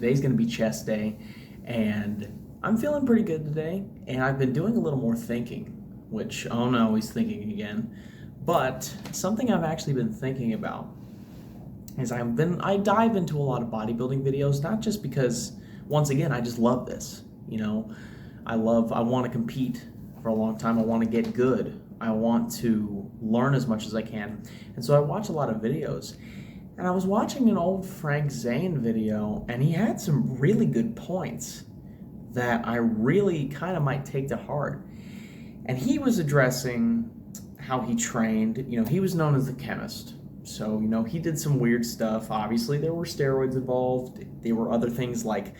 Today's going to be chest day, and I'm feeling pretty good today. And I've been doing a little more thinking, which, oh no, he's thinking again. But something I've actually been thinking about is I dive into a lot of bodybuilding videos, not just because, once again, I just love this. I want to compete for a long time. I want to get good. I want to learn as much as I can. And so I watch a lot of videos. And I was watching an old Frank Zane video, and he had some really good points that I really kind of might take to heart. And he was addressing how he trained. He was known as the chemist. So, he did some weird stuff. Obviously, there were steroids involved. There were other things like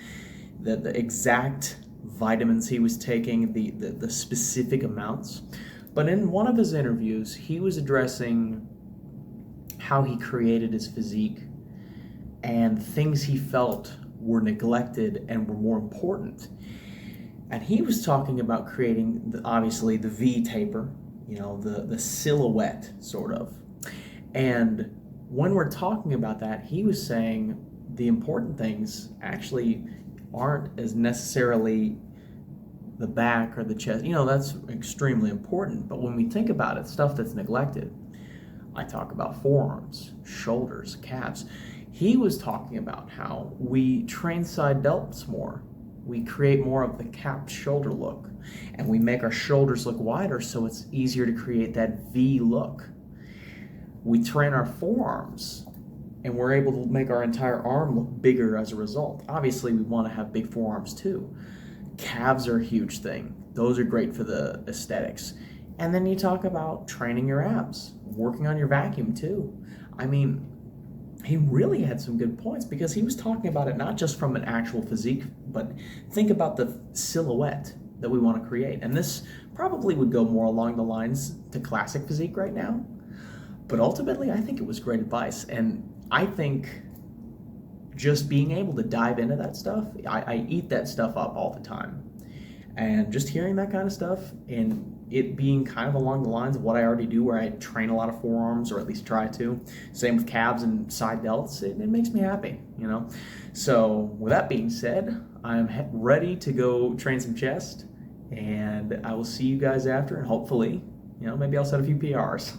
the exact vitamins he was taking, the specific amounts. But in one of his interviews, he was addressing how he created his physique and things he felt were neglected and were more important. And he was talking about creating, obviously, the V taper, the silhouette, sort of. And when we're talking about that, he was saying the important things actually aren't as necessarily the back or the chest. That's extremely important. But when we think about it, stuff that's neglected, I talk about forearms, shoulders, calves. He was talking about how we train side delts more. We create more of the capped shoulder look, and we make our shoulders look wider so it's easier to create that V look. We train our forearms, and we're able to make our entire arm look bigger as a result. Obviously, we want to have big forearms too. Calves are a huge thing. Those are great for the aesthetics. And then you talk about training your abs, working on your vacuum too. I mean, he really had some good points because he was talking about it not just from an actual physique, but think about the silhouette that we want to create. And this probably would go more along the lines to classic physique right now. But ultimately, I think it was great advice. And I think just being able to dive into that stuff, I eat that stuff up all the time. And just hearing that kind of stuff and it being kind of along the lines of what I already do, where I train a lot of forearms, or at least try to. Same with calves and side delts. It makes me happy, So with that being said, I'm ready to go train some chest, and I will see you guys after, and hopefully, maybe I'll set a few PRs.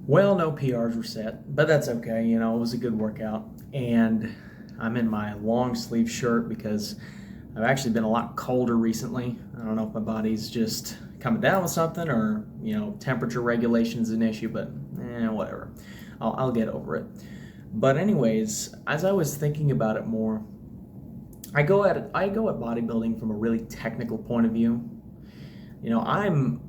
Well, no PRs were set, but that's okay. It was a good workout. And I'm in my long sleeve shirt because I've actually been a lot colder recently. I don't know if my body's just coming down with something or, temperature regulation is an issue, but whatever. I'll get over it. But anyways, as I was thinking about it more, I go at bodybuilding from a really technical point of view. I'm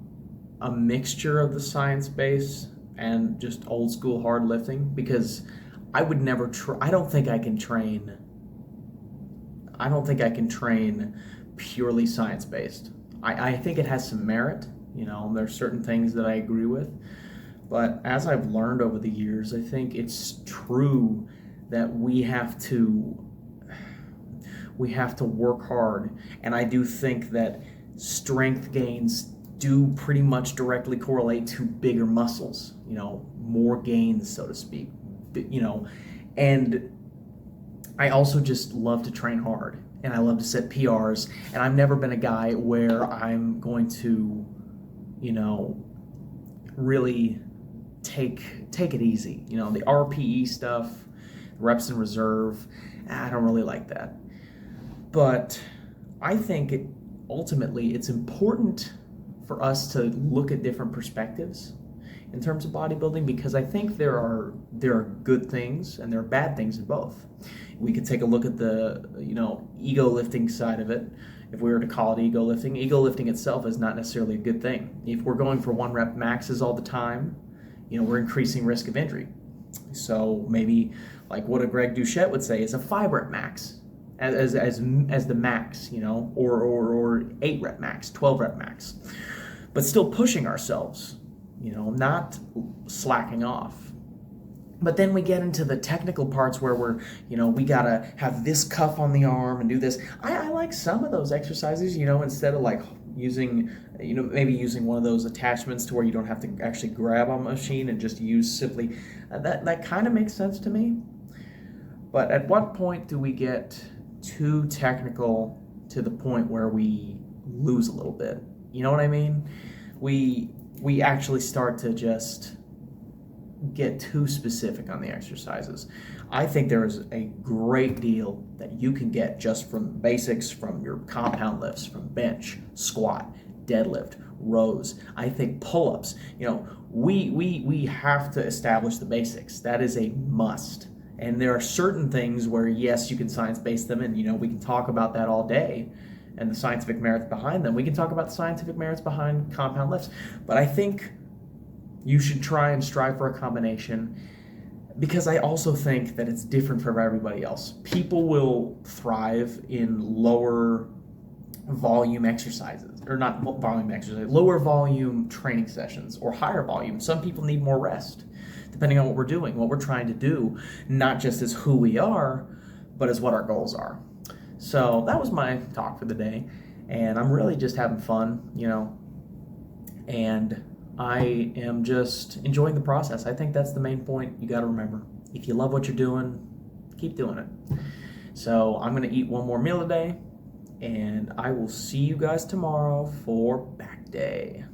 a mixture of the science base and just old school hard lifting because I would never try. I don't think I can train purely science based. I think it has some merit. There's certain things that I agree with, but as I've learned over the years, I think it's true that we have to work hard, and I do think that strength gains do pretty much directly correlate to bigger muscles, more gains, so to speak, and I also just love to train hard and I love to set PRs, and I've never been a guy where I'm going to, really take it easy. The RPE stuff, reps in reserve, I don't really like that. But I think ultimately it's important for us to look at different perspectives in terms of bodybuilding, because I think there are good things and there are bad things in both. We could take a look at the ego lifting side of it. If we were to call it ego lifting itself is not necessarily a good thing. If we're going for 1 rep maxes all the time, we're increasing risk of injury. So maybe like what a Greg Doucette would say is a 5 rep max as the max, or 8 rep max, 12 rep max, but still pushing ourselves, not slacking off. But then we get into the technical parts where we gotta have this cuff on the arm and do this. I like some of those exercises, instead of like using, maybe using one of those attachments to where you don't have to actually grab on a machine and just use simply, that kind of makes sense to me. But at what point do we get too technical to the point where we lose a little bit? You know what I mean? We actually start to just get too specific on the exercises. I think there is a great deal that you can get just from basics, from your compound lifts, from bench, squat, deadlift, rows. I think pull-ups. We have to establish the basics. That is a must. And there are certain things where, yes, you can science-base them, and we can talk about that all day and the scientific merits behind them. We can talk about the scientific merits behind compound lifts. But I think you should try and strive for a combination, because I also think that it's different for everybody else. People will thrive in lower volume exercises, or not volume exercises, lower volume training sessions, or higher volume. Some people need more rest, depending on what we're doing, what we're trying to do, not just as who we are, but as what our goals are. So that was my talk for the day, and I'm really just having fun, and I am just enjoying the process. I think that's the main point you got to remember. If you love what you're doing, keep doing it. So I'm going to eat one more meal a day, and I will see you guys tomorrow for back day.